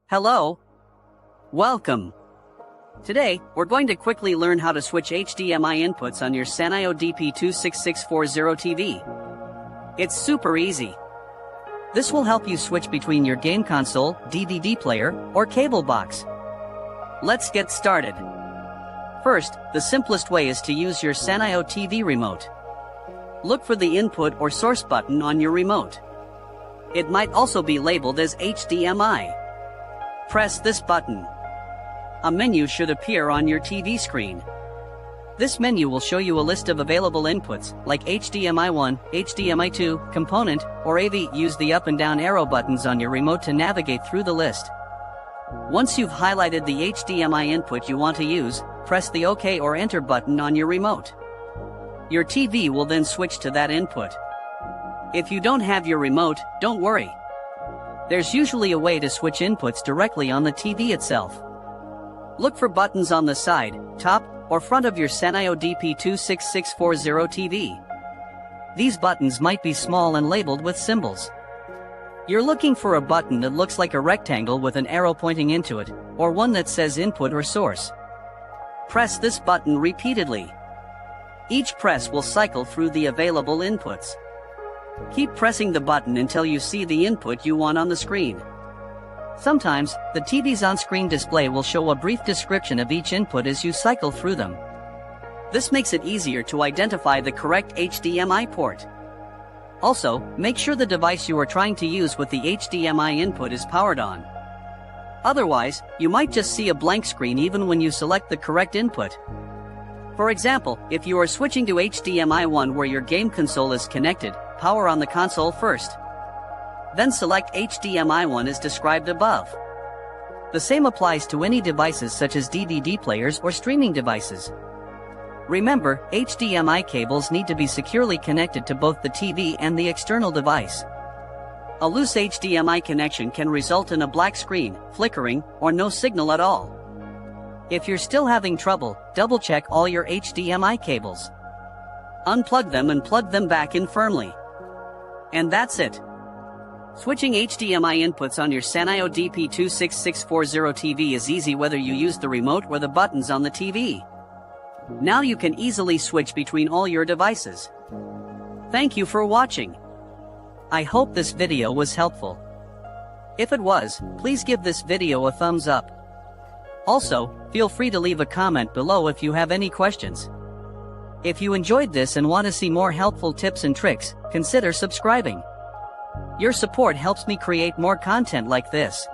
Hello. Welcome. Today, we're going to quickly learn how to switch HDMI inputs on your Sanyo DP26640 TV. It's super easy. This will help you switch between your game console, DVD player, or cable box. Let's get started. First, the simplest way is to use your Sanyo TV remote. Look for the input or source button on your remote. It might also be labeled as HDMI. Press this button. A menu should appear on your TV screen. This menu will show you a list of available inputs, like HDMI 1, HDMI 2, component, or AV. Use the up and down arrow buttons on your remote to navigate through the list. Once you've highlighted the HDMI input you want to use, press the OK or Enter button on your remote. Your TV will then switch to that input. If you don't have your remote, don't worry. There's usually a way to switch inputs directly on the TV itself. Look for buttons on the side, top, or front of your Sanyo DP26640 TV. These buttons might be small and labeled with symbols. You're looking for a button that looks like a rectangle with an arrow pointing into it, or one that says input or source. Press this button repeatedly. Each press will cycle through the available inputs. Keep pressing the button until you see the input you want on the screen. Sometimes, the TV's on-screen display will show a brief description of each input as you cycle through them. This makes it easier to identify the correct HDMI port. Also, make sure the device you are trying to use with the HDMI input is powered on. Otherwise, you might just see a blank screen even when you select the correct input. For example, if you are switching to HDMI 1 where your game console is connected, power on the console first. Then select HDMI 1 as described above. The same applies to any devices such as DVD players or streaming devices. Remember, HDMI cables need to be securely connected to both the TV and the external device. A loose HDMI connection can result in a black screen, flickering, or no signal at all. If you're still having trouble, double-check all your HDMI cables. Unplug them and plug them back in firmly. And that's it. Switching HDMI inputs on your Sanyo DP26640 TV is easy whether you use the remote or the buttons on the TV. Now you can easily switch between all your devices. Thank you for watching. I hope this video was helpful. If it was, please give this video a thumbs up. Also, feel free to leave a comment below if you have any questions. If you enjoyed this and want to see more helpful tips and tricks, consider subscribing. Your support helps me create more content like this.